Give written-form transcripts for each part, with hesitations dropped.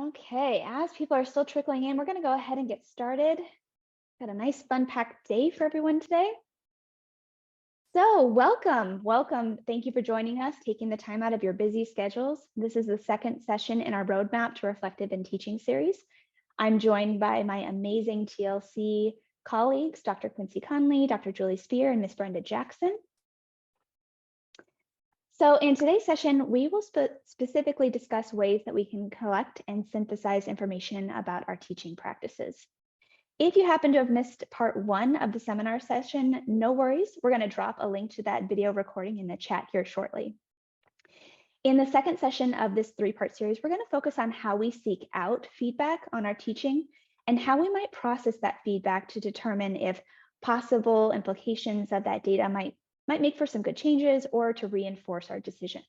Okay, as people are still trickling in, we're going to go ahead and get started. Got a nice fun packed day for everyone today. So welcome. Thank you for joining us, taking the time out of your busy schedules. This is the second session in our Roadmap to Reflective and Teaching series. I'm joined by my amazing TLC colleagues, Dr. Quincy Conley, Dr. Julie Spear, and Miss Brenda Jackson. So in today's session, we will specifically discuss ways that we can collect and synthesize information about our teaching practices. If you happen to have missed part 1 of the seminar session, no worries. We're going to drop a link to that video recording in the chat here shortly. In the second session of this 3-part series, we're going to focus on how we seek out feedback on our teaching and how we might process that feedback to determine if possible implications of that data might make for some good changes or to reinforce our decisions.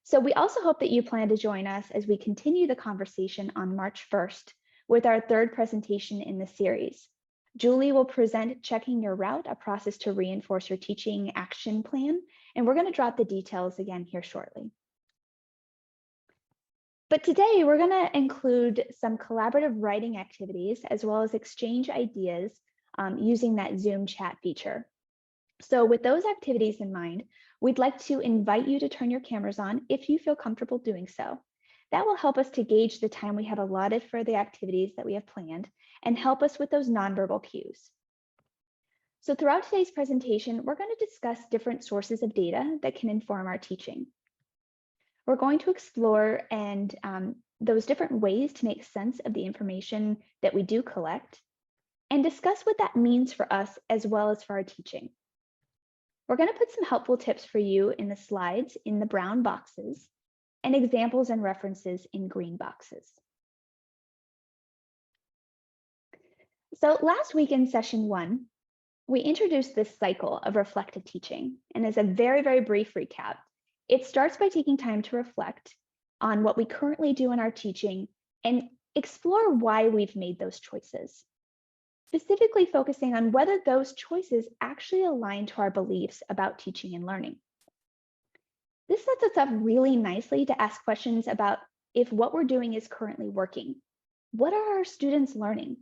So we also hope that you plan to join us as we continue the conversation on March 1st with our 3rd presentation in the series. Julie will present Checking Your Route, a process to reinforce your teaching action plan, and we're going to drop the details again here shortly. But today we're going to include some collaborative writing activities as well as exchange ideas using that Zoom chat feature. So with those activities in mind, we'd like to invite you to turn your cameras on if you feel comfortable doing so. That will help us to gauge the time we have allotted for the activities that we have planned and help us with those nonverbal cues. So throughout today's presentation, we're going to discuss different sources of data that can inform our teaching. We're going to explore those different ways to make sense of the information that we do collect and discuss what that means for us as well as for our teaching. We're going to put some helpful tips for you in the slides in the brown boxes and examples and references in green boxes. So last week in session 1, we introduced this cycle of reflective teaching. And as a very, very brief recap, it starts by taking time to reflect on what we currently do in our teaching and explore why we've made those choices, specifically focusing on whether those choices actually align to our beliefs about teaching and learning. This sets us up really nicely to ask questions about if what we're doing is currently working. What are our students learning?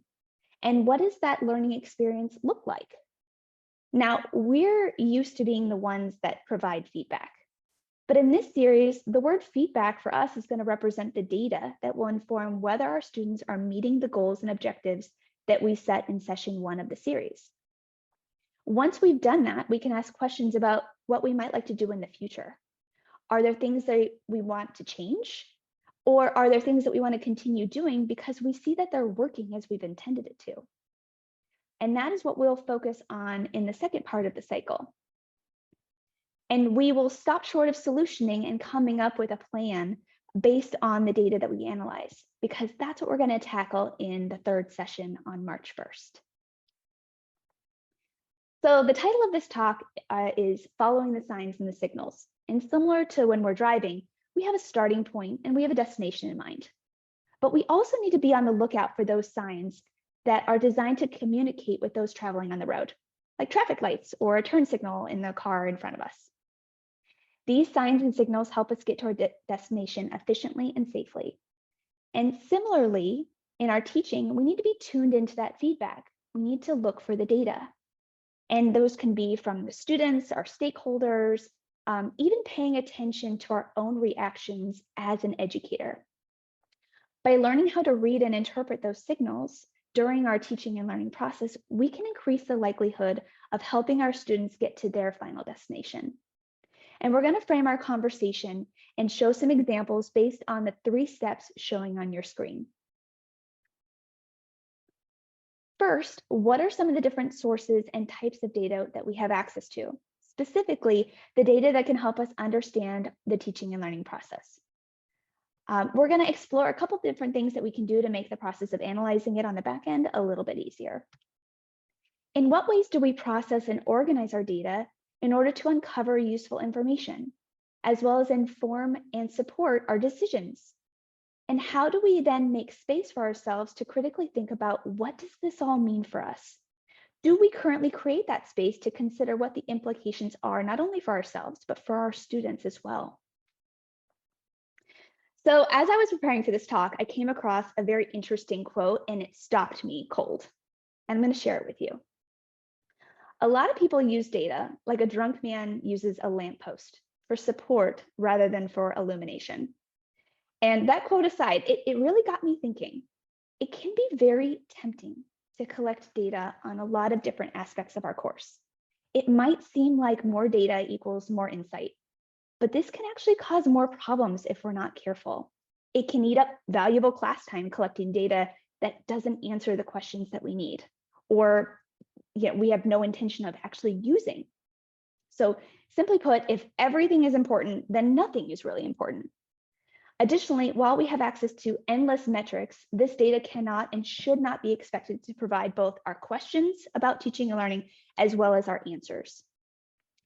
And what does that learning experience look like? Now, we're used to being the ones that provide feedback. But in this series, the word feedback for us is going to represent the data that will inform whether our students are meeting the goals and objectives that we set in session 1 of the series. Once we've done that, we can ask questions about what we might like to do in the future. Are there things that we want to change? Or are there things that we want to continue doing because we see that they're working as we've intended it to? And that is what we'll focus on in the second part of the cycle. And we will stop short of solutioning and coming up with a plan based on the data that we analyze, because that's what we're going to tackle in the 3rd session on March 1st. So the title of this talk is Following the Signs and the Signals. And similar to when we're driving, we have a starting point and we have a destination in mind. But we also need to be on the lookout for those signs that are designed to communicate with those traveling on the road, like traffic lights or a turn signal in the car in front of us. These signs and signals help us get to our destination efficiently and safely. And similarly, in our teaching, we need to be tuned into that feedback. We need to look for the data. And those can be from the students, our stakeholders, even paying attention to our own reactions as an educator. By learning how to read and interpret those signals during our teaching and learning process, we can increase the likelihood of helping our students get to their final destination. And we're going to frame our conversation and show some examples based on the 3 steps showing on your screen. First, what are some of the different sources and types of data that we have access to? Specifically, the data that can help us understand the teaching and learning process. We're going to explore a couple different things that we can do to make the process of analyzing it on the back end a little bit easier. In what ways do we process and organize our data in order to uncover useful information, as well as inform and support our decisions? And how do we then make space for ourselves to critically think about what does this all mean for us? Do we currently create that space to consider what the implications are, not only for ourselves, but for our students as well? So as I was preparing for this talk, I came across a very interesting quote and it stopped me cold. I'm going to share it with you. A lot of people use data like a drunk man uses a lamppost for support rather than for illumination. And that quote aside, it really got me thinking. It can be very tempting to collect data on a lot of different aspects of our course. It might seem like more data equals more insight, but this can actually cause more problems if we're not careful. It can eat up valuable class time collecting data that doesn't answer the questions that we need, or we have no intention of actually using. So simply put, if everything is important, then nothing is really important. Additionally, while we have access to endless metrics, this data cannot and should not be expected to provide both our questions about teaching and learning as well as our answers.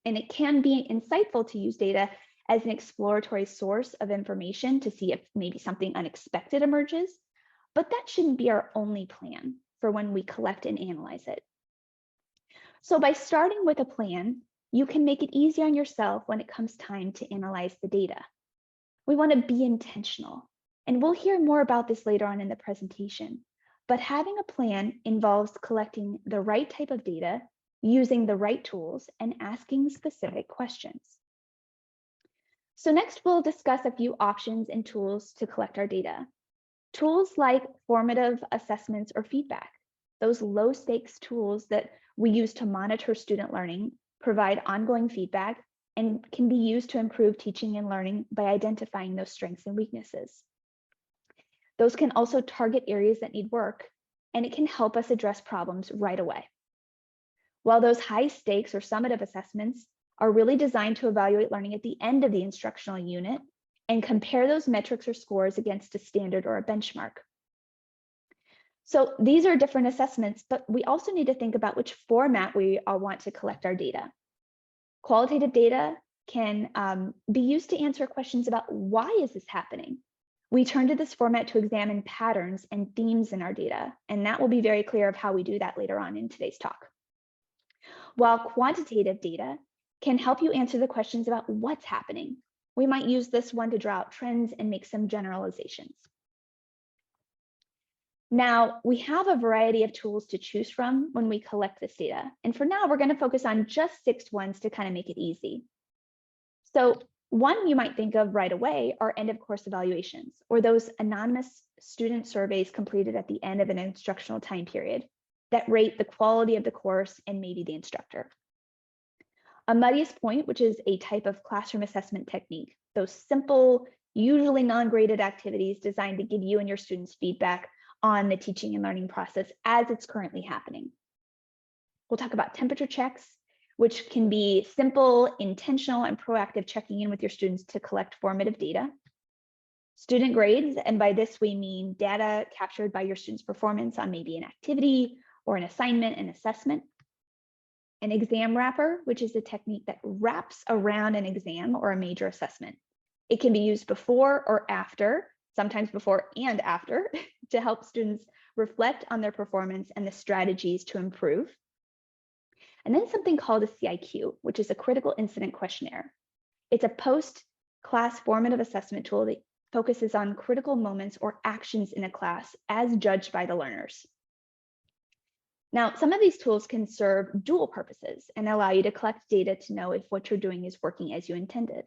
And it can be insightful to use data as an exploratory source of information to see if maybe something unexpected emerges, but that shouldn't be our only plan for when we collect and analyze it. So by starting with a plan, you can make it easy on yourself when it comes time to analyze the data. We want to be intentional, and we'll hear more about this later on in the presentation, but having a plan involves collecting the right type of data, using the right tools, and asking specific questions. So next, we'll discuss a few options and tools to collect our data. Tools like formative assessments or feedback, those low stakes tools that we use to monitor student learning, provide ongoing feedback, and can be used to improve teaching and learning by identifying those strengths and weaknesses. Those can also target areas that need work, and it can help us address problems right away. While those high stakes or summative assessments are really designed to evaluate learning at the end of the instructional unit and compare those metrics or scores against a standard or a benchmark. So these are different assessments, but we also need to think about which format we want to collect our data. Qualitative data can be used to answer questions about why is this happening? We turn to this format to examine patterns and themes in our data, and that will be very clear of how we do that later on in today's talk. While quantitative data can help you answer the questions about what's happening, we might use this one to draw out trends and make some generalizations. Now, we have a variety of tools to choose from when we collect this data. And for now, we're going to focus on just 6 ones to kind of make it easy. So one you might think of right away are end of course evaluations, or those anonymous student surveys completed at the end of an instructional time period that rate the quality of the course and maybe the instructor. A muddiest point, which is a type of classroom assessment technique, those simple, usually non-graded activities designed to give you and your students feedback on the teaching and learning process as it's currently happening. We'll talk about temperature checks, which can be simple, intentional, and proactive checking in with your students to collect formative data. Student grades, and by this we mean data captured by your students' performance on maybe an activity or an assignment and assessment. An exam wrapper, which is a technique that wraps around an exam or a major assessment. It can be used before or after, sometimes before and after, to help students reflect on their performance and the strategies to improve. And then something called a CIQ, which is a critical incident questionnaire. It's a post-class formative assessment tool that focuses on critical moments or actions in a class as judged by the learners. Now, some of these tools can serve dual purposes and allow you to collect data to know if what you're doing is working as you intended.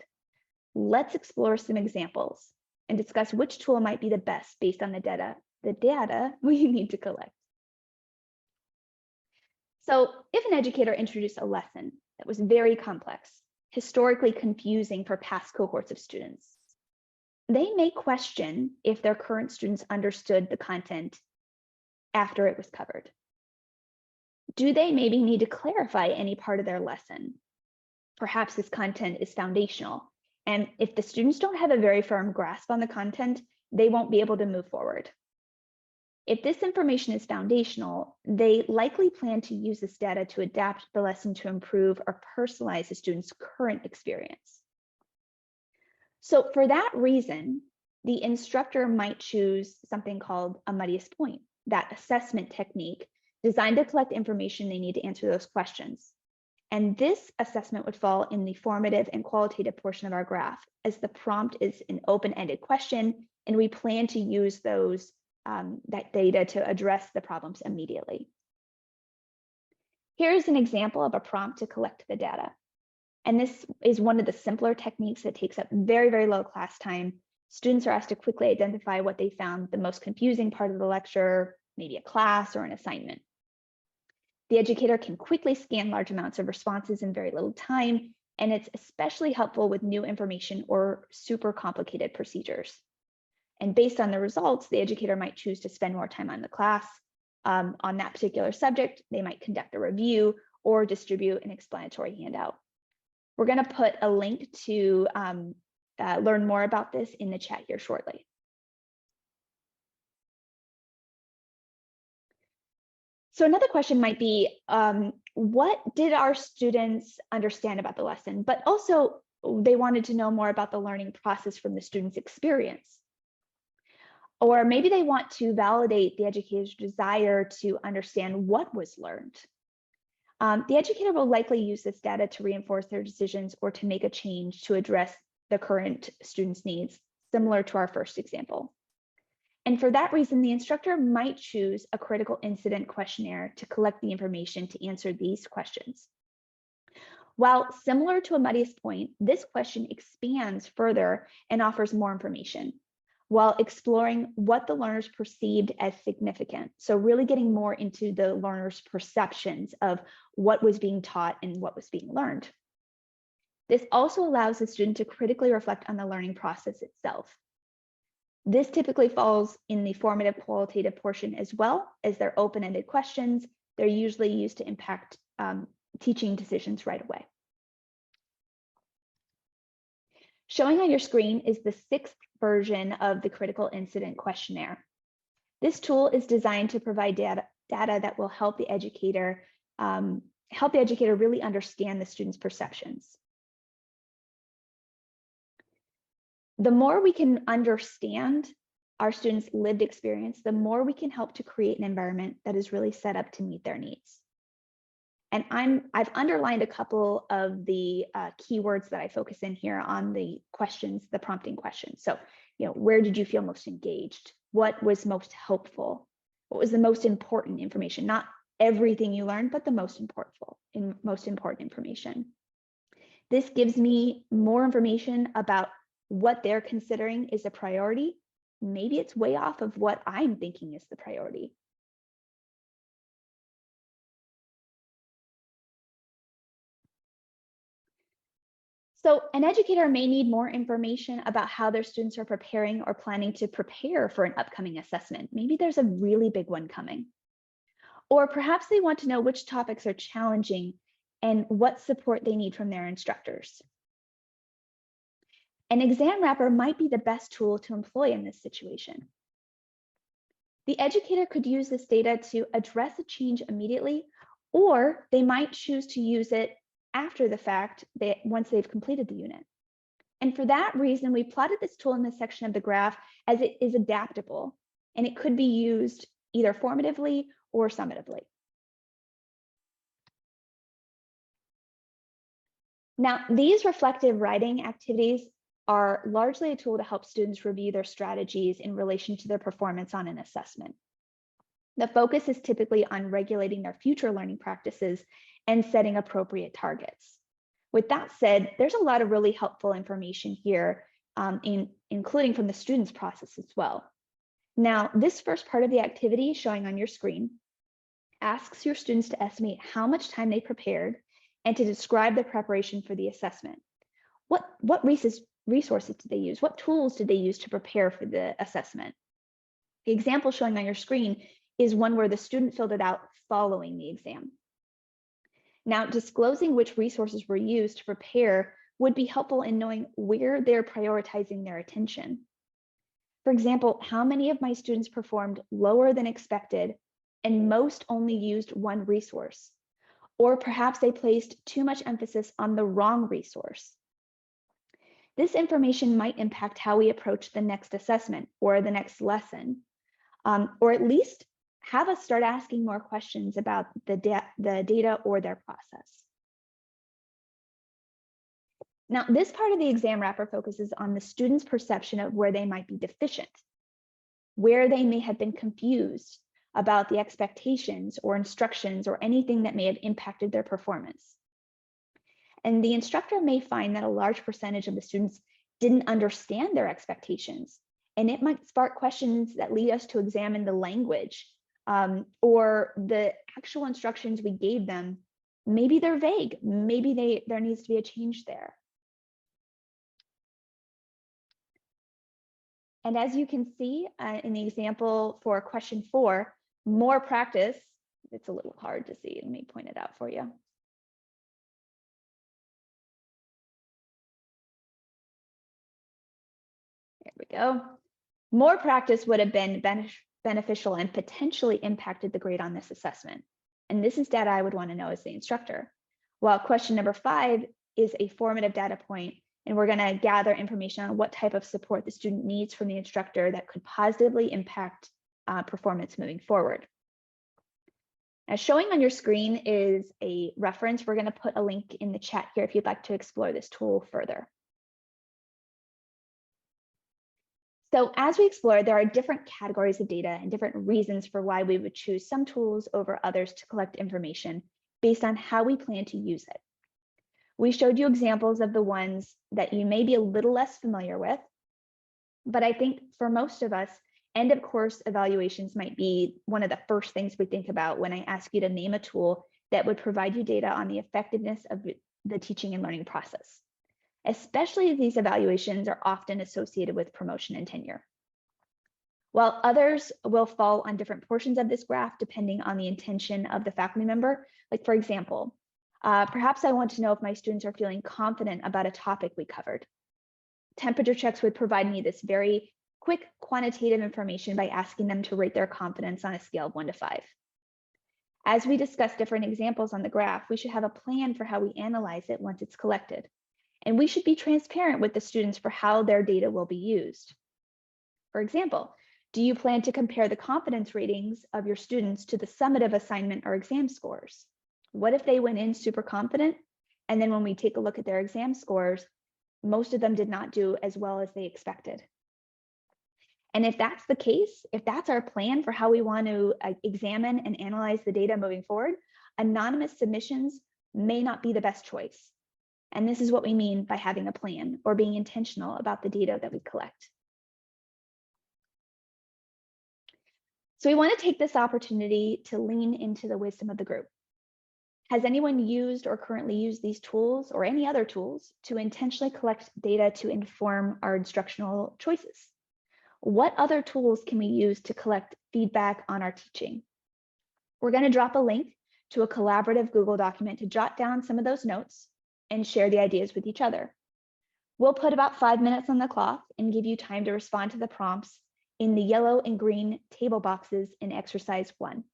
Let's explore some examples and discuss which tool might be the best based on the data we need to collect. So if an educator introduced a lesson that was very complex, historically confusing for past cohorts of students, they may question if their current students understood the content after it was covered. Do they maybe need to clarify any part of their lesson? Perhaps this content is foundational, and if the students don't have a very firm grasp on the content, they won't be able to move forward. If this information is foundational, they likely plan to use this data to adapt the lesson to improve or personalize the student's current experience. So for that reason, the instructor might choose something called a muddiest point, that assessment technique designed to collect information they need to answer those questions. And this assessment would fall in the formative and qualitative portion of our graph, as the prompt is an open-ended question, and we plan to use that data to address the problems immediately. Here's an example of a prompt to collect the data. And this is one of the simpler techniques that takes up very, very low class time. Students are asked to quickly identify what they found the most confusing part of the lecture, maybe a class or an assignment. The educator can quickly scan large amounts of responses in very little time, and it's especially helpful with new information or super complicated procedures. And based on the results, the educator might choose to spend more time on the class on that particular subject. They might conduct a review or distribute an explanatory handout. We're going to put a link to learn more about this in the chat here shortly. So another question might be, what did our students understand about the lesson? But also, they wanted to know more about the learning process from the student's experience. Or maybe they want to validate the educator's desire to understand what was learned. The educator will likely use this data to reinforce their decisions or to make a change to address the current student's needs, similar to our first example. And for that reason, the instructor might choose a critical incident questionnaire to collect the information to answer these questions. While similar to a muddiest point, this question expands further and offers more information, while exploring what the learners perceived as significant. So really getting more into the learner's perceptions of what was being taught and what was being learned. This also allows the student to critically reflect on the learning process itself. This typically falls in the formative qualitative portion as well, as they're open-ended questions. They're usually used to impact teaching decisions right away. Showing on your screen is the 6th version of the critical incident questionnaire. This tool is designed to provide data that will help the educator really understand the student's perceptions. The more we can understand our students' lived experience, the more we can help to create an environment that is really set up to meet their needs. And I've underlined a couple of the keywords that I focus in here on the questions, the prompting questions. So, where did you feel most engaged? What was most helpful? What was the most important information? Not everything you learned, but the most important information. This gives me more information about what they're considering is a priority. Maybe it's way off of what I'm thinking is the priority. So an educator may need more information about how their students are preparing or planning to prepare for an upcoming assessment. Maybe there's a really big one coming. Or perhaps they want to know which topics are challenging and what support they need from their instructors. An exam wrapper might be the best tool to employ in this situation. The educator could use this data to address a change immediately, or they might choose to use it after the fact, once they've completed the unit. And for that reason, we plotted this tool in this section of the graph as it is adaptable, and it could be used either formatively or summatively. Now, these reflective writing activities are largely a tool to help students review their strategies in relation to their performance on an assessment. The focus is typically on regulating their future learning practices and setting appropriate targets. With that said, there's a lot of really helpful information here, including from the student's process as well. Now, this first part of the activity showing on your screen asks your students to estimate how much time they prepared and to describe the preparation for the assessment. What resources did they use? What tools did they use to prepare for the assessment? The example showing on your screen is one where the student filled it out following the exam. Now, disclosing which resources were used to prepare would be helpful in knowing where they're prioritizing their attention. For example, how many of my students performed lower than expected and most only used one resource? Or perhaps they placed too much emphasis on the wrong resource. This information might impact how we approach the next assessment or the next lesson, or at least have us start asking more questions about the data or their process. Now, this part of the exam wrapper focuses on the student's perception of where they might be deficient, where they may have been confused about the expectations or instructions or anything that may have impacted their performance. And the instructor may find that a large percentage of the students didn't understand their expectations. And it might spark questions that lead us to examine the language or the actual instructions we gave them. Maybe they're vague. Maybe there needs to be a change there. And as you can see in the example for question 4, more practice, it's a little hard to see. Let me point it out for you. There we go. More practice would have been beneficial and potentially impacted the grade on this assessment. And this is data I would want to know as the instructor. While question number 5 is a formative data point, and we're going to gather information on what type of support the student needs from the instructor that could positively impact performance moving forward. Now, showing on your screen is a reference. We're going to put a link in the chat here if you'd like to explore this tool further. So as we explore, there are different categories of data and different reasons for why we would choose some tools over others to collect information based on how we plan to use it. We showed you examples of the ones that you may be a little less familiar with, but I think for most of us, end of course evaluations might be one of the first things we think about when I ask you to name a tool that would provide you data on the effectiveness of the teaching and learning process, especially if these evaluations are often associated with promotion and tenure. While others will fall on different portions of this graph depending on the intention of the faculty member, like for example, perhaps I want to know if my students are feeling confident about a topic we covered. Temperature checks would provide me this very quick quantitative information by asking them to rate their confidence on a scale of 1 to 5. As we discuss different examples on the graph, we should have a plan for how we analyze it once it's collected. And we should be transparent with the students for how their data will be used. For example, do you plan to compare the confidence ratings of your students to the summative assignment or exam scores? What if they went in super confident, and then when we take a look at their exam scores, most of them did not do as well as they expected? And if that's the case, if that's our plan for how we want to examine and analyze the data moving forward, anonymous submissions may not be the best choice. And this is what we mean by having a plan or being intentional about the data that we collect. So we want to take this opportunity to lean into the wisdom of the group. Has anyone used or currently used these tools or any other tools to intentionally collect data to inform our instructional choices? What other tools can we use to collect feedback on our teaching? We're going to drop a link to a collaborative Google document to jot down some of those notes and share the ideas with each other. We'll put about 5 minutes on the clock and give you time to respond to the prompts in the yellow and green table boxes in exercise 1.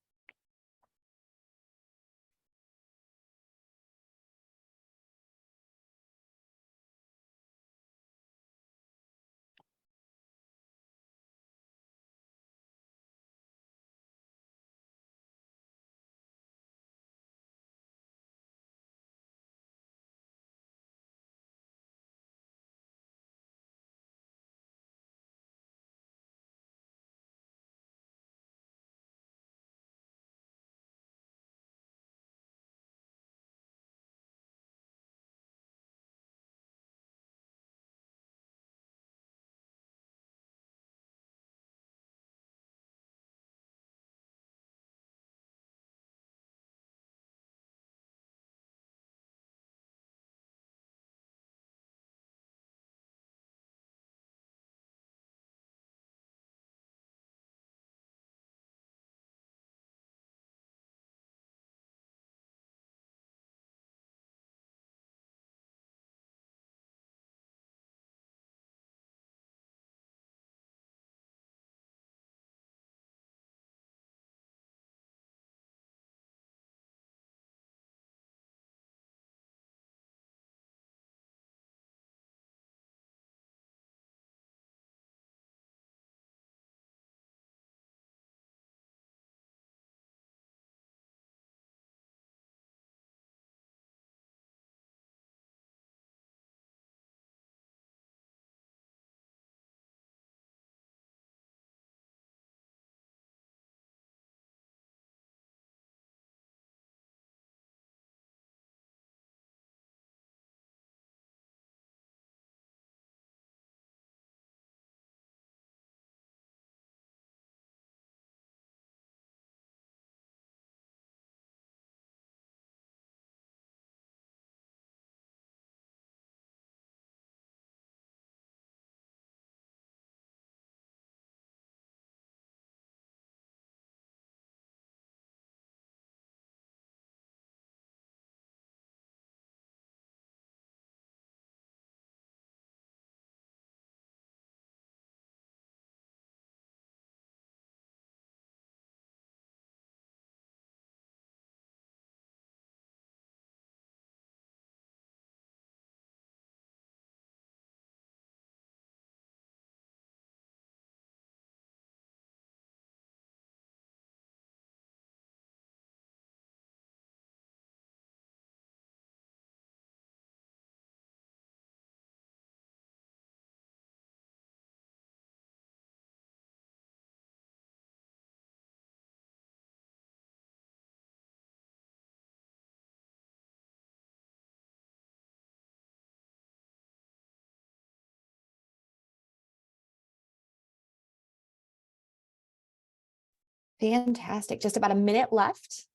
Fantastic. Just about a minute left.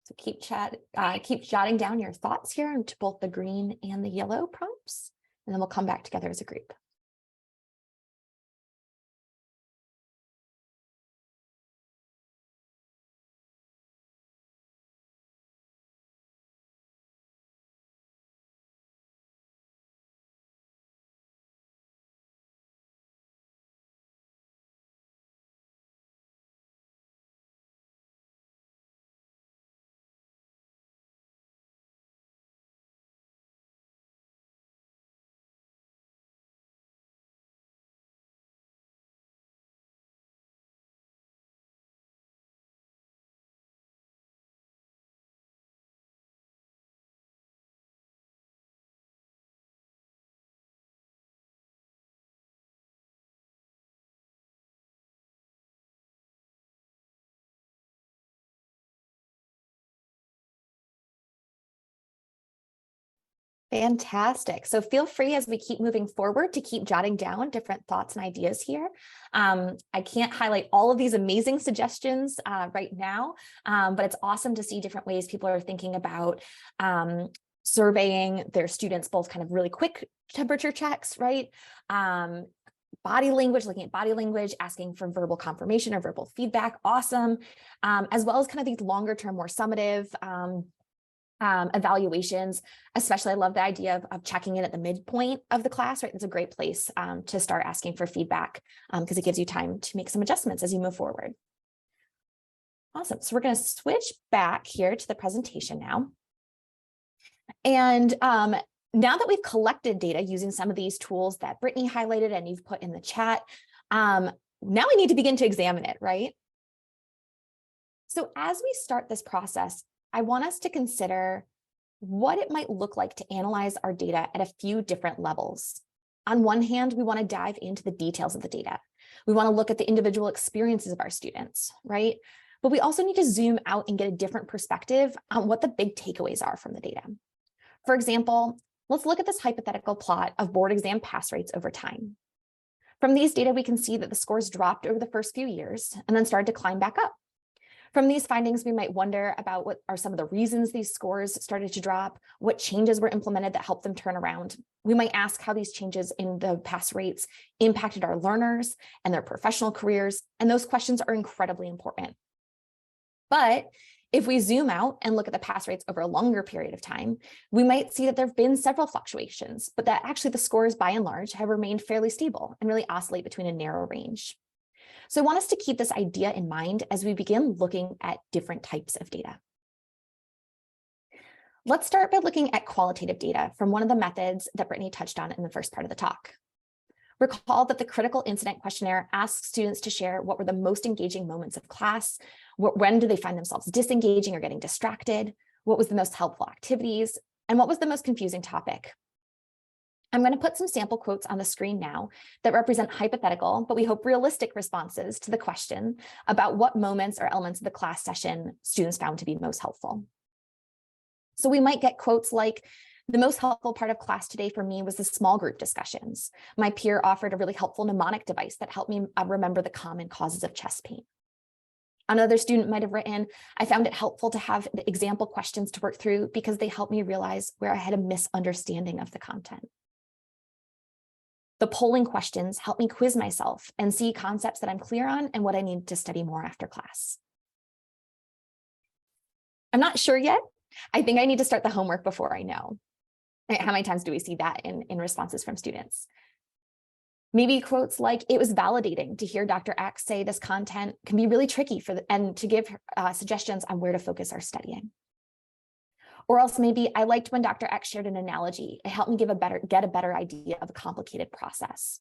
So keep jotting down your thoughts here into both the green and the yellow prompts, and then we'll come back together as a group. Fantastic. So feel free as we keep moving forward to keep jotting down different thoughts and ideas here. I can't highlight all of these amazing suggestions right now, but it's awesome to see different ways people are thinking about surveying their students, both kind of really quick temperature checks, right? Body language, looking at body language, asking for verbal confirmation or verbal feedback, awesome. As well as kind of these longer term, more summative evaluations. Especially, I love the idea of checking in at the midpoint of the class, right? It's a great place to start asking for feedback because it gives you time to make some adjustments as you move forward. Awesome. So we're going to switch back here to the presentation now. And now that we've collected data using some of these tools that Brittany highlighted and you've put in the chat, now we need to begin to examine it, right? So as we start this process, I want us to consider what it might look like to analyze our data at a few different levels. On one hand, we want to dive into the details of the data. We want to look at the individual experiences of our students, right? But we also need to zoom out and get a different perspective on what the big takeaways are from the data. For example, let's look at this hypothetical plot of board exam pass rates over time. From these data, we can see that the scores dropped over the first few years and then started to climb back up. From these findings, we might wonder about what are some of the reasons these scores started to drop, what changes were implemented that helped them turn around. We might ask how these changes in the pass rates impacted our learners and their professional careers, and those questions are incredibly important. But if we zoom out and look at the pass rates over a longer period of time, we might see that there have been several fluctuations, but that actually the scores by and large have remained fairly stable and really oscillate between a narrow range. So I want us to keep this idea in mind as we begin looking at different types of data. Let's start by looking at qualitative data from one of the methods that Brittany touched on in the first part of the talk. Recall that the critical incident questionnaire asks students to share what were the most engaging moments of class, when do they find themselves disengaging or getting distracted, what was the most helpful activities, and what was the most confusing topic. I'm going to put some sample quotes on the screen now that represent hypothetical, but we hope realistic responses to the question about what moments or elements of the class session students found to be most helpful. So we might get quotes like, the most helpful part of class today for me was the small group discussions. My peer offered a really helpful mnemonic device that helped me remember the common causes of chest pain. Another student might have written, I found it helpful to have the example questions to work through because they helped me realize where I had a misunderstanding of the content. The polling questions help me quiz myself and see concepts that I'm clear on and what I need to study more after class. I'm not sure yet. I think I need to start the homework before I know. How many times do we see that in responses from students? Maybe quotes like, it was validating to hear Dr. X say this content can be really tricky and to give suggestions on where to focus our studying. Or else maybe I liked when Dr. X shared an analogy. It helped me get a better idea of a complicated process.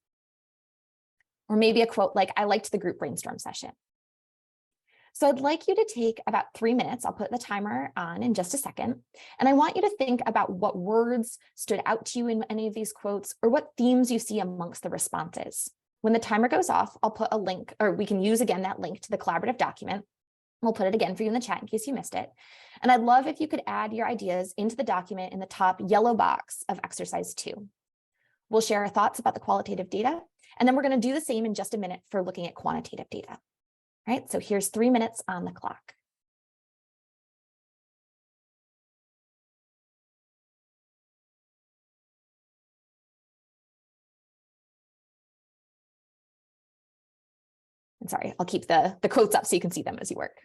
Or maybe a quote like, I liked the group brainstorm session. So I'd like you to take about 3 minutes. I'll put the timer on in just a second. And I want you to think about what words stood out to you in any of these quotes or what themes you see amongst the responses. When the timer goes off, I'll put a link, or we can use again that link to the collaborative document. We'll put it again for you in the chat in case you missed it. And I'd love if you could add your ideas into the document in the top yellow box of exercise 2. We'll share our thoughts about the qualitative data, and then we're going to do the same in just a minute for looking at quantitative data. All right, so here's 3 minutes on the clock. I'm sorry, I'll keep the quotes up so you can see them as you work.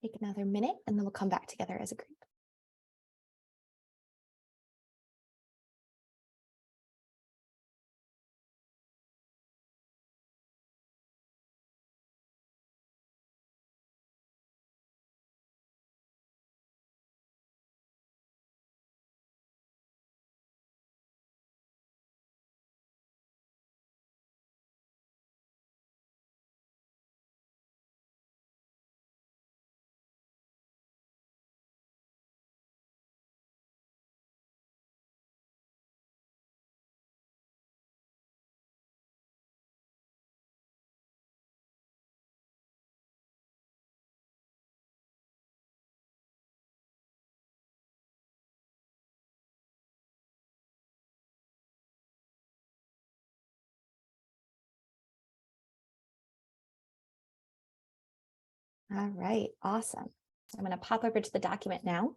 Take another minute and then we'll come back together as a group. All right, awesome. So I'm going to pop over to the document now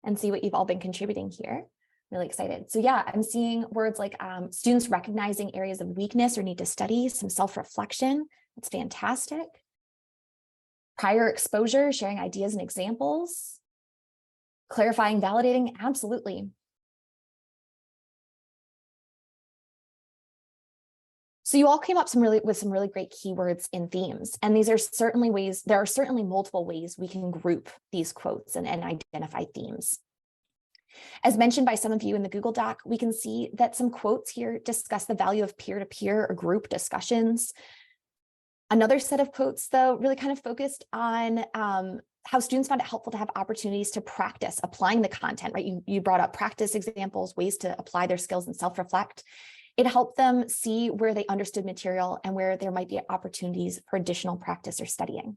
and see what you've all been contributing here. Really excited. So yeah, I'm seeing words like students recognizing areas of weakness or need to study, some self-reflection. That's fantastic. Prior exposure, sharing ideas and examples. Clarifying, validating, absolutely. So you all came up with some really great keywords in themes, and these are certainly ways, there are certainly multiple ways we can group these quotes and identify themes. As mentioned by some of you in the Google Doc, we can see that some quotes here discuss the value of peer-to-peer or group discussions. Another set of quotes, though, really kind of focused on how students found it helpful to have opportunities to practice applying the content, right? You brought up practice examples, ways to apply their skills and self-reflect. It helped them see where they understood material and where there might be opportunities for additional practice or studying.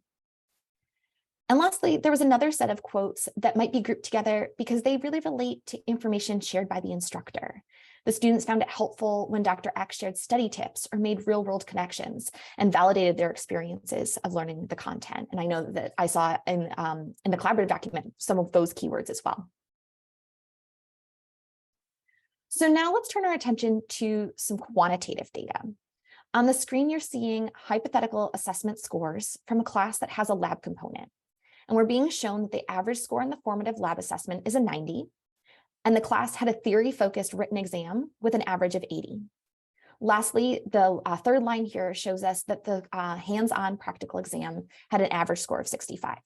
And lastly, there was another set of quotes that might be grouped together because they really relate to information shared by the instructor. The students found it helpful when Dr. X shared study tips or made real-world connections and validated their experiences of learning the content. And I know that I saw in the collaborative document some of those keywords as well. So now let's turn our attention to some quantitative data. On the screen, you're seeing hypothetical assessment scores from a class that has a lab component. And we're being shown that the average score in the formative lab assessment is a 90, and the class had a theory-focused written exam with an average of 80. Lastly, the third line here shows us that the hands-on practical exam had an average score of 65.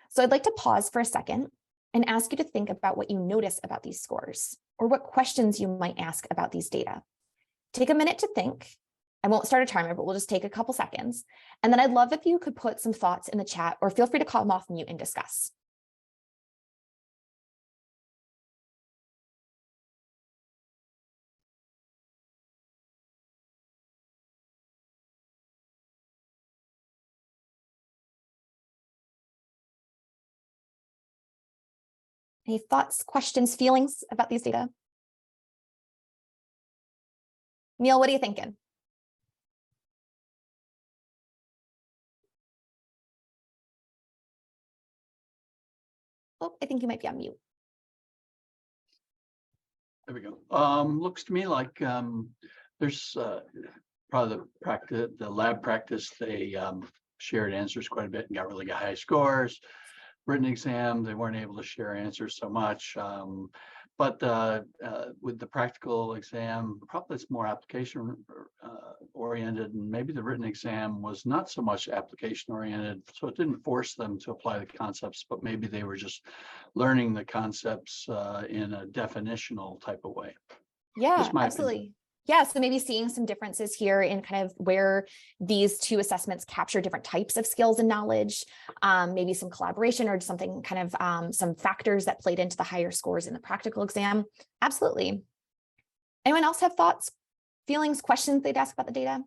So I'd like to pause for a second and ask you to think about what you notice about these scores, or what questions you might ask about these data. take a minute to think. I won't start a timer, but we'll just take a couple seconds. And then I'd love if you could put some thoughts in the chat, or feel free to come off mute and discuss. Any thoughts, questions, feelings about these data? Neil, what are you thinking? Oh, I think you might be on mute. There we go. Looks to me like there's probably the lab practice. They shared answers quite a bit and got really high scores. Written exam, they weren't able to share answers so much. But with the practical exam, probably it's more application oriented, and maybe the written exam was not so much application oriented, so it didn't force them to apply the concepts, but maybe they were just learning the concepts in a definitional type of way. Yeah, absolutely. Opinion. Yeah, so maybe seeing some differences here in kind of where these two assessments capture different types of skills and knowledge, maybe some collaboration or something kind of some factors that played into the higher scores in the practical exam. Absolutely. Anyone else have thoughts, feelings, questions they'd ask about the data?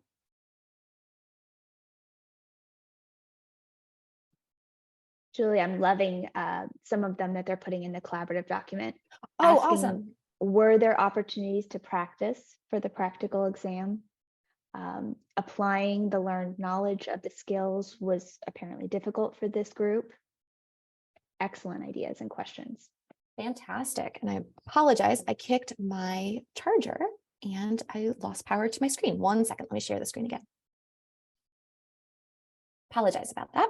Julie, I'm loving some of them that they're putting in the collaborative document. Oh, Asking, awesome. were there opportunities to practice for the practical exam? Applying the learned knowledge of the skills was apparently difficult for this group. Excellent ideas and questions. Fantastic. And I apologize, I kicked my charger and I lost power to my screen. 1 second, let me share the screen again. Apologize about that.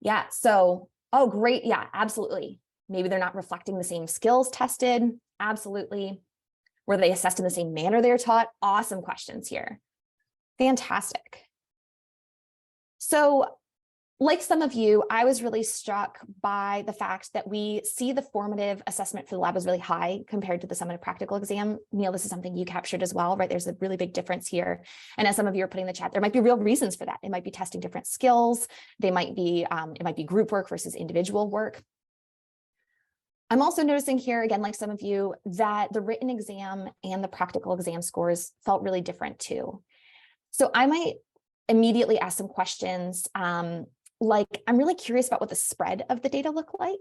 Yeah, so, oh, great. Yeah, absolutely. Maybe they're not reflecting the same skills tested. Absolutely. Were they assessed in the same manner they were taught? Awesome questions here. Fantastic. So, like some of you, I was really struck by the fact that we see the formative assessment for the lab was really high compared to the summative practical exam. Neil, this is something you captured as well, right? There's a really big difference here. And as some of you are putting in the chat, there might be real reasons for that. It might be testing different skills. They might be, it might be group work versus individual work. I'm also noticing here, again, like some of you, that the written exam and the practical exam scores felt really different too. So I might immediately ask some questions. Like, I'm really curious about what the spread of the data look like.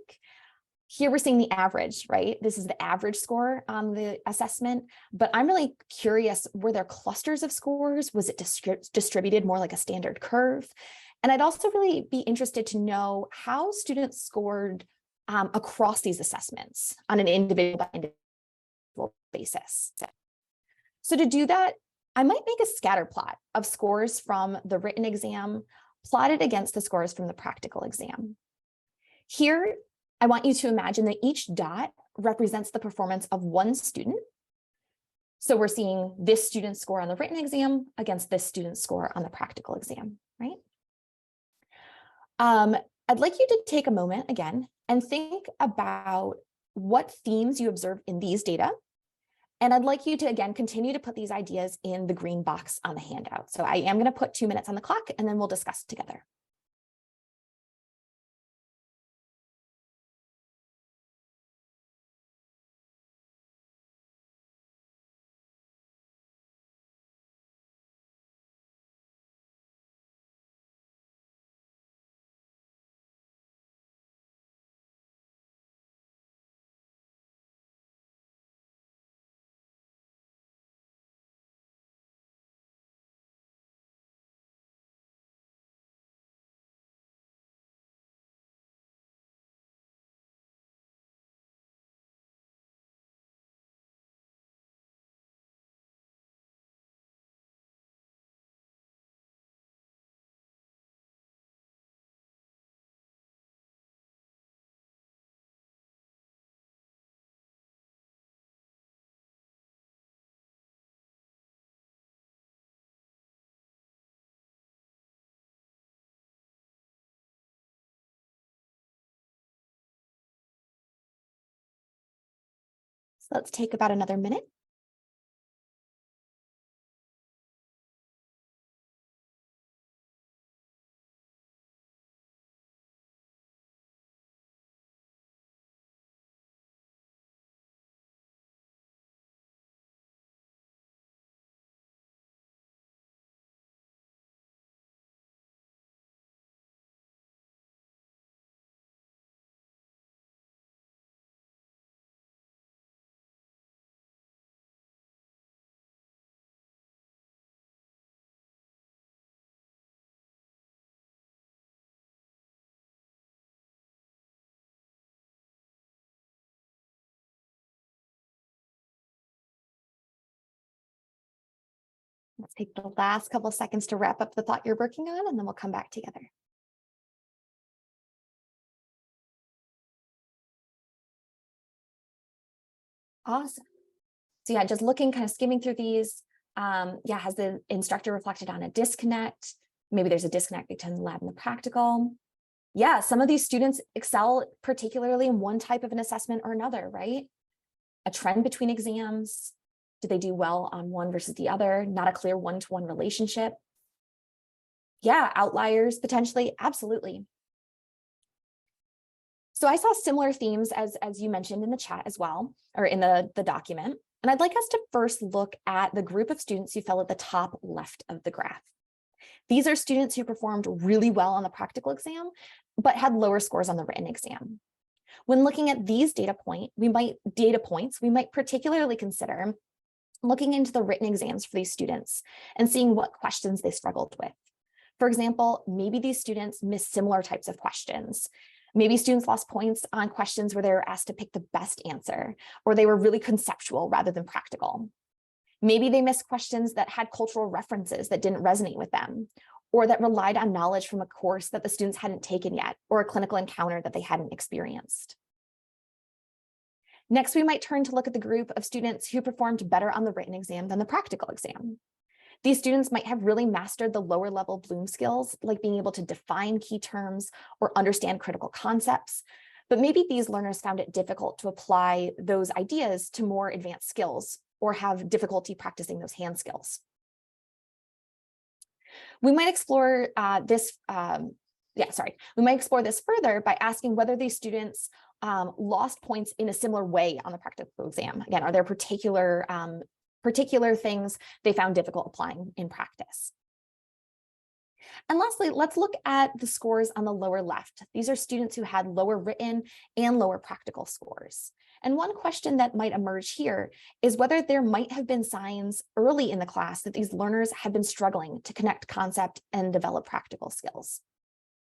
Here we're seeing the average, right? This is the average score on the assessment, but I'm really curious, were there clusters of scores? Was it distributed more like a standard curve? And I'd also really be interested to know how students scored across these assessments on an individual by individual basis. So to do that, I might make a scatter plot of scores from the written exam plotted against the scores from the practical exam. Here, I want you to imagine that each dot represents the performance of one student. So we're seeing this student's score on the written exam against this student's score on the practical exam, right? I'd like you to take a moment again and think about what themes you observe in these data. And I'd like you to, again, continue to put these ideas in the green box on the handout. So I am going to put 2 minutes on the clock, and then we'll discuss together. So let's take about another minute. Let's take the last couple of seconds to wrap up the thought you're working on, and then we'll come back together. Awesome. So yeah, just looking, kind of skimming through these. Yeah, has the instructor reflected on a disconnect? Maybe there's a disconnect between the lab and the practical. Yeah, some of these students excel particularly in one type of an assessment or another, right? A trend between exams. Do they do well on one versus the other? Not a clear one-to-one relationship. Yeah, outliers potentially, absolutely. So I saw similar themes as you mentioned in the chat as well, or in the document. And I'd like us to first look at the group of students who fell at the top left of the graph. These are students who performed really well on the practical exam, but had lower scores on the written exam. When looking at these data points, we might particularly consider looking into the written exams for these students and seeing what questions they struggled with. For example, maybe these students missed similar types of questions. Maybe students lost points on questions where they were asked to pick the best answer, or they were really conceptual rather than practical. Maybe they missed questions that had cultural references that didn't resonate with them, or that relied on knowledge from a course that the students hadn't taken yet, or a clinical encounter that they hadn't experienced. Next, we might turn to look at the group of students who performed better on the written exam than the practical exam. These students might have really mastered the lower level Bloom skills, like being able to define key terms or understand critical concepts, but maybe these learners found it difficult to apply those ideas to more advanced skills or have difficulty practicing those hand skills. We might explore this further by asking whether these students lost points in a similar way on the practical exam. Again, are there particular things they found difficult applying in practice? And lastly, let's look at the scores on the lower left. These are students who had lower written and lower practical scores. And one question that might emerge here is whether there might have been signs early in the class that these learners had been struggling to connect concept and develop practical skills,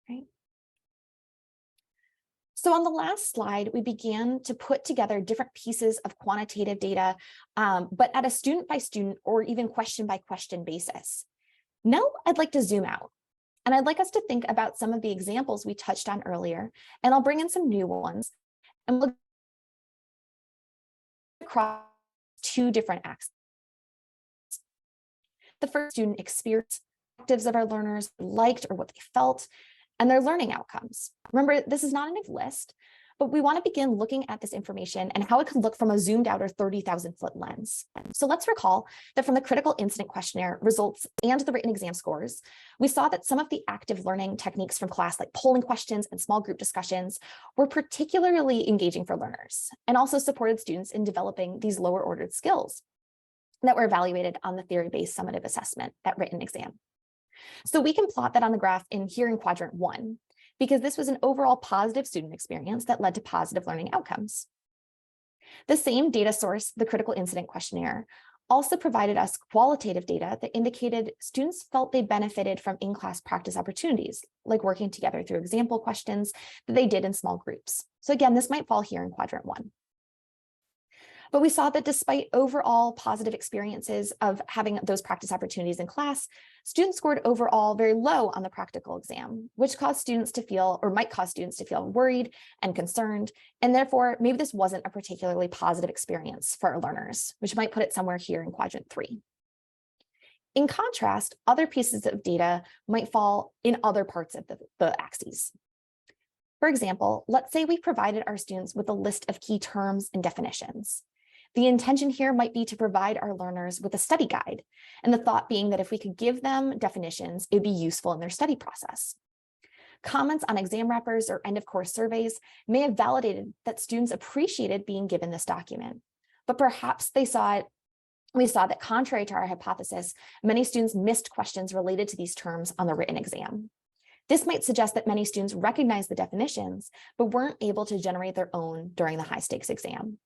right? So on the last slide, we began to put together different pieces of quantitative data, but at a student by student or even question by question basis. Now I'd like to zoom out, and I'd like us to think about some of the examples we touched on earlier, and I'll bring in some new ones, and we'll across two different axes. The first, student experience, perspectives of our learners liked or what they felt, and their learning outcomes. Remember, this is not a list, but we want to begin looking at this information and how it could look from a zoomed out or 30,000-foot lens. So let's recall that from the critical incident questionnaire results and the written exam scores, we saw that some of the active learning techniques from class, like polling questions and small group discussions, were particularly engaging for learners and also supported students in developing these lower ordered skills that were evaluated on the theory-based summative assessment, that written exam. So we can plot that on the graph here in quadrant 1, because this was an overall positive student experience that led to positive learning outcomes. The same data source, the critical incident questionnaire, also provided us qualitative data that indicated students felt they benefited from in-class practice opportunities, like working together through example questions that they did in small groups. So again, this might fall here in quadrant 1. But we saw that despite overall positive experiences of having those practice opportunities in class, students scored overall very low on the practical exam, which caused students to feel, or might cause students to feel, worried and concerned. And therefore, maybe this wasn't a particularly positive experience for our learners, which might put it somewhere here in quadrant 3. In contrast, other pieces of data might fall in other parts of the axes. For example, let's say we provided our students with a list of key terms and definitions. The intention here might be to provide our learners with a study guide, and the thought being that if we could give them definitions, it would be useful in their study process. Comments on exam wrappers or end of course surveys may have validated that students appreciated being given this document, but perhaps we saw that contrary to our hypothesis, many students missed questions related to these terms on the written exam. This might suggest that many students recognized the definitions, but weren't able to generate their own during the high stakes exam.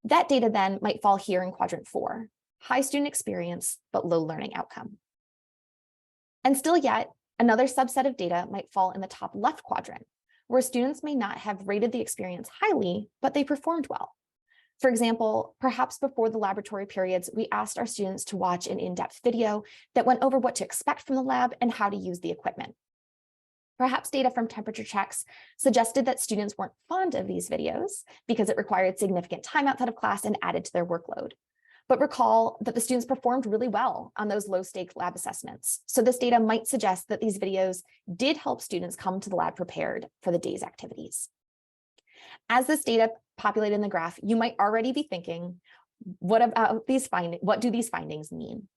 That data then might fall here in quadrant 4, high student experience, but low learning outcome. And still yet, another subset of data might fall in the top left quadrant, where students may not have rated the experience highly, but they performed well. For example, perhaps before the laboratory periods, we asked our students to watch an in-depth video that went over what to expect from the lab and how to use the equipment. Perhaps data from temperature checks suggested that students weren't fond of these videos because it required significant time outside of class and added to their workload. But recall that the students performed really well on those low-stake lab assessments. So this data might suggest that these videos did help students come to the lab prepared for the day's activities. As this data populated in the graph, you might already be thinking, what about these findings? What do these findings mean?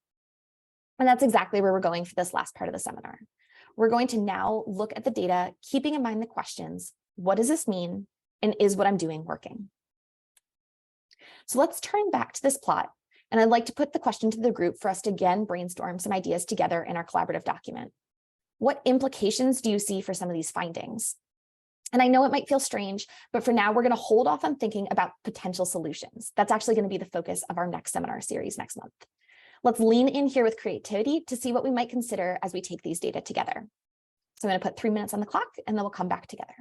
And that's exactly where we're going for this last part of the seminar. We're going to now look at the data, keeping in mind the questions, what does this mean? And is what I'm doing working? So let's turn back to this plot. And I'd like to put the question to the group for us to again brainstorm some ideas together in our collaborative document. What implications do you see for some of these findings? And I know it might feel strange, but for now, we're going to hold off on thinking about potential solutions. That's actually going to be the focus of our next seminar series next month. Let's lean in here with creativity to see what we might consider as we take these data together. So I'm going to put 3 minutes on the clock, and then we'll come back together.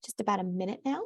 Just about a minute now.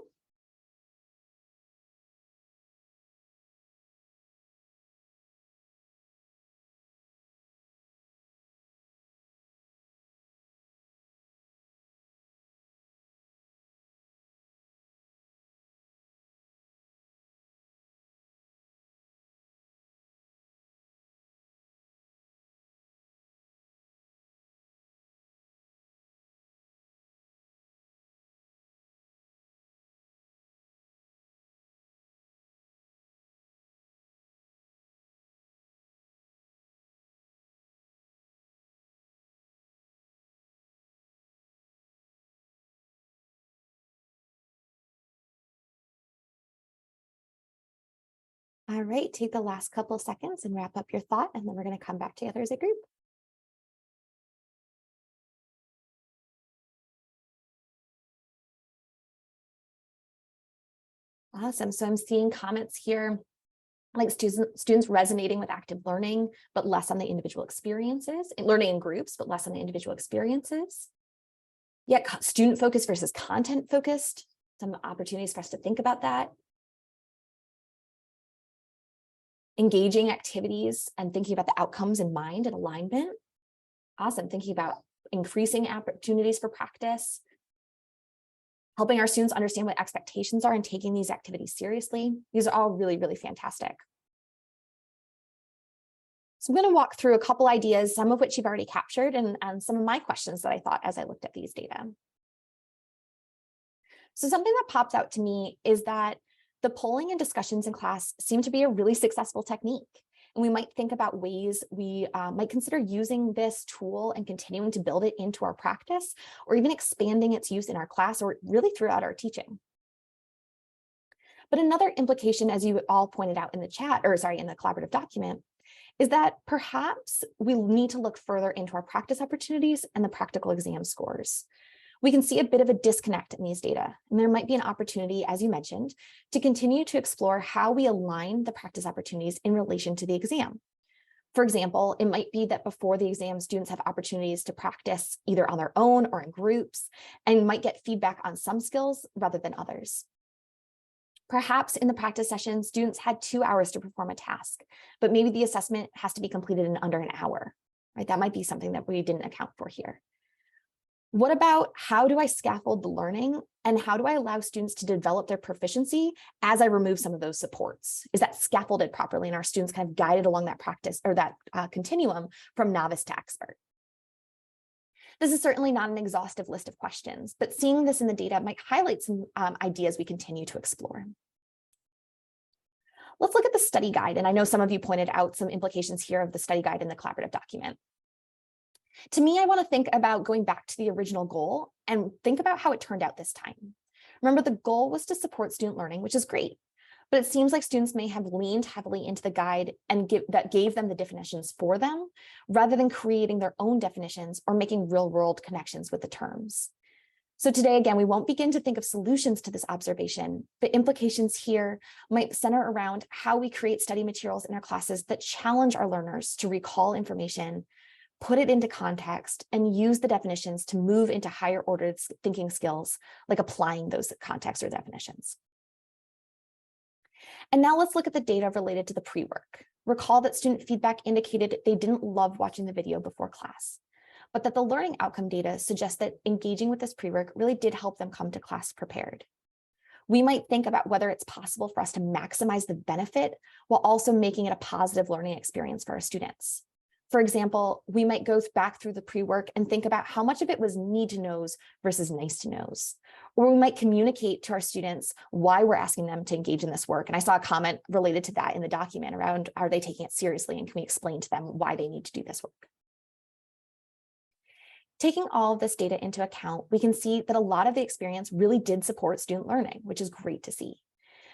All right, take the last couple of seconds and wrap up your thought, and then we're going to come back together as a group. Awesome. So I'm seeing comments here like students resonating with active learning, but less on the individual experiences, and learning in groups, but less on the individual experiences. Yet student focused versus content focused, some opportunities for us to think about that. Engaging activities and thinking about the outcomes in mind and alignment. Awesome. Thinking about increasing opportunities for practice. Helping our students understand what expectations are and taking these activities seriously. These are all really, really fantastic. So I'm going to walk through a couple ideas, some of which you've already captured, and some of my questions that I thought as I looked at these data. So something that pops out to me is that the polling and discussions in class seem to be a really successful technique. And we might think about ways we might consider using this tool and continuing to build it into our practice, or even expanding its use in our class or really throughout our teaching. But another implication, as you all pointed out in the chat, or sorry, in the collaborative document, is that perhaps we need to look further into our practice opportunities and the practical exam scores. We can see a bit of a disconnect in these data, and there might be an opportunity, as you mentioned, to continue to explore how we align the practice opportunities in relation to the exam. For example, it might be that before the exam, students have opportunities to practice either on their own or in groups, and might get feedback on some skills rather than others. Perhaps in the practice session, students had 2 hours to perform a task, but maybe the assessment has to be completed in under an hour, right? That might be something that we didn't account for here. What about how do I scaffold the learning, and how do I allow students to develop their proficiency as I remove some of those supports? Is that scaffolded properly and our students kind of guided along that practice or that continuum from novice to expert? This is certainly not an exhaustive list of questions, but seeing this in the data might highlight some ideas we continue to explore. Let's look at the study guide. And I know some of you pointed out some implications here of the study guide in the collaborative document. To me, I want to think about going back to the original goal and think about how it turned out this time. Remember, the goal was to support student learning, which is great, but it seems like students may have leaned heavily into the guide and that gave them the definitions for them, rather than creating their own definitions or making real-world connections with the terms. So today, again, we won't begin to think of solutions to this observation, but implications here might center around how we create study materials in our classes that challenge our learners to recall information, put it into context, and use the definitions to move into higher ordered thinking skills, like applying those contexts or definitions. And now let's look at the data related to the pre-work. Recall that student feedback indicated they didn't love watching the video before class, but that the learning outcome data suggests that engaging with this pre-work really did help them come to class prepared. We might think about whether it's possible for us to maximize the benefit while also making it a positive learning experience for our students. For example, we might go back through the pre-work and think about how much of it was need to knows versus nice to knows. Or we might communicate to our students why we're asking them to engage in this work. And I saw a comment related to that in the document around, are they taking it seriously? And can we explain to them why they need to do this work? Taking all of this data into account, we can see that a lot of the experience really did support student learning, which is great to see.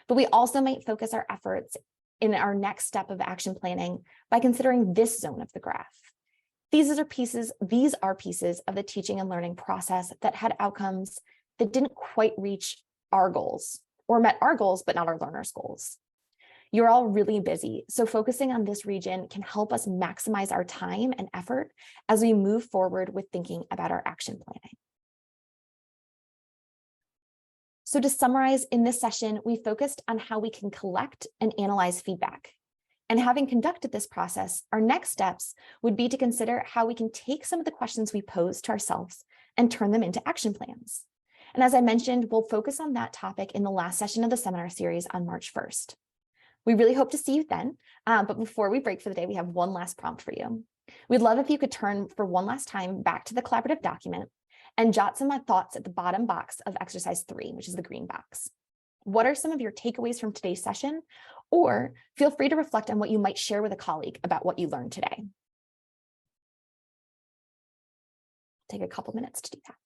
But we also might focus our efforts in our next step of action planning by considering this zone of the graph. These are pieces of the teaching and learning process that had outcomes that didn't quite reach our goals, or met our goals, but not our learners' goals. You're all really busy, so focusing on this region can help us maximize our time and effort as we move forward with thinking about our action planning. So to summarize, in this session, we focused on how we can collect and analyze feedback. And having conducted this process, our next steps would be to consider how we can take some of the questions we pose to ourselves and turn them into action plans. And as I mentioned, we'll focus on that topic in the last session of the seminar series on March 1st. We really hope to see you then, but before we break for the day, we have one last prompt for you. We'd love if you could turn for one last time back to the collaborative document and jot some thoughts at the bottom box of exercise 3, which is the green box. What are some of your takeaways from today's session? Or feel free to reflect on what you might share with a colleague about what you learned today. Take a couple minutes to do that.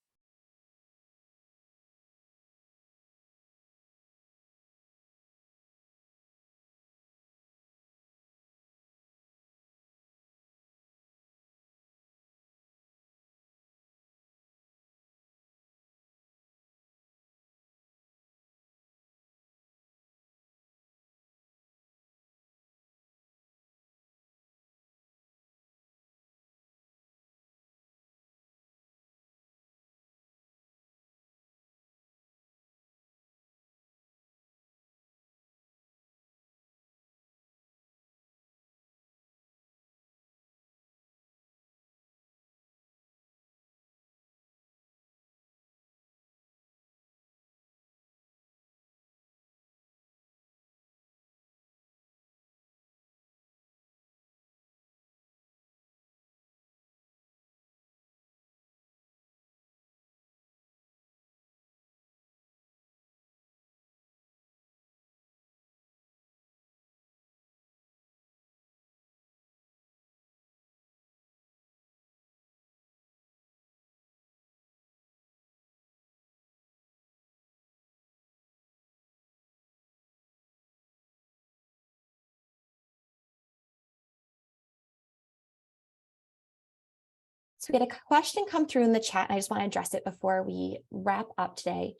So we had a question come through in the chat, and I just want to address it before we wrap up today.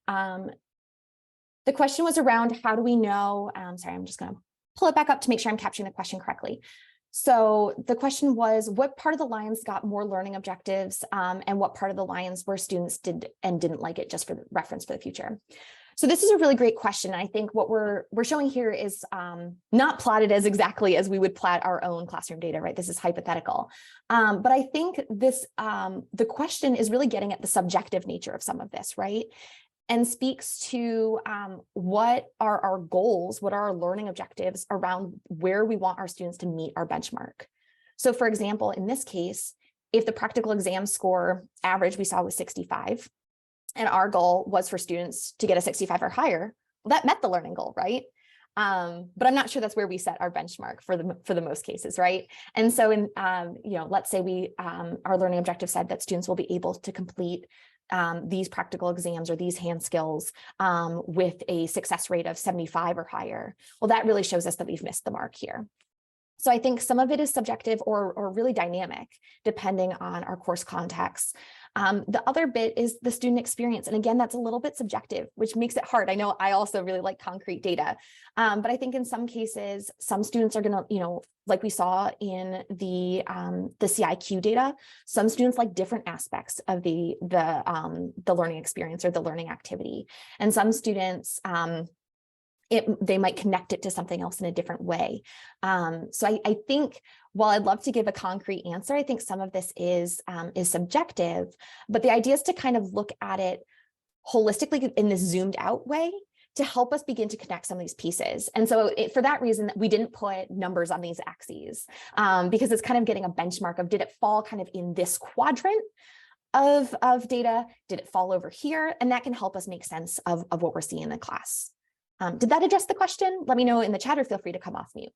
The question was around how do we know, sorry, I'm just going to pull it back up to make sure I'm capturing the question correctly. So the question was, what part of the lines got more learning objectives, and what part of the lines where students did and didn't like it, just for the reference for the future? So this is a really great question. I think what we're showing here is not plotted as exactly as we would plot our own classroom data, right? This is hypothetical. But I think this the question is really getting at the subjective nature of some of this, right? And speaks to what are our goals, what are our learning objectives around where we want our students to meet our benchmark. So for example, in this case, if the practical exam score average we saw was 65, and our goal was for students to get a 65 or higher, well, that met the learning goal, right? But I'm not sure that's where we set our benchmark for the most cases, right? And so in, let's say we, our learning objective said that students will be able to complete these practical exams or these hand skills with a success rate of 75 or higher. Well, that really shows us that we've missed the mark here. So I think some of it is subjective or really dynamic, depending on our course context. The other bit is the student experience. And again, that's a little bit subjective, which makes it hard. I know I also really like concrete data, but I think in some cases, some students are going to, like we saw in the CIQ data, some students like different aspects of the learning experience or the learning activity. And some students, they might connect it to something else in a different way. So I think while I'd love to give a concrete answer, I think some of this is subjective, but the idea is to kind of look at it holistically in this zoomed out way to help us begin to connect some of these pieces. And so for that reason, we didn't put numbers on these axes because it's kind of getting a benchmark of, did it fall kind of in this quadrant of data? Did it fall over here? And that can help us make sense of what we're seeing in the class. Did that address the question? Let me know in the chat or feel free to come off mute.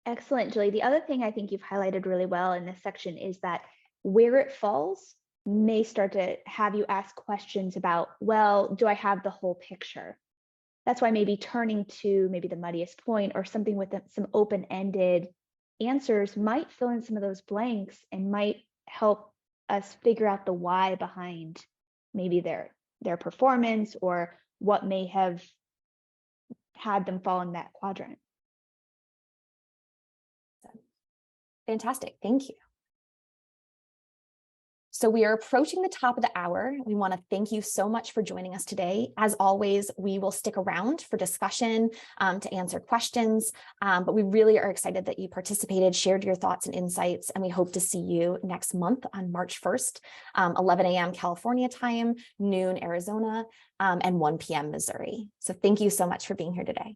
Excellent, Julie. The other thing I think you've highlighted really well in this section is that where it falls may start to have you ask questions about, well, do I have the whole picture? That's why maybe turning to maybe the muddiest point or something with some open-ended answers might fill in some of those blanks and might help us figure out the why behind maybe their performance or what may have had them fall in that quadrant. Fantastic, thank you. So we are approaching the top of the hour. We want to thank you so much for joining us today. As always, we will stick around for discussion to answer questions, but we really are excited that you participated, shared your thoughts and insights, and we hope to see you next month on March 1st, 11 a.m. California time, noon Arizona, and 1 p.m. Missouri. So thank you so much for being here today.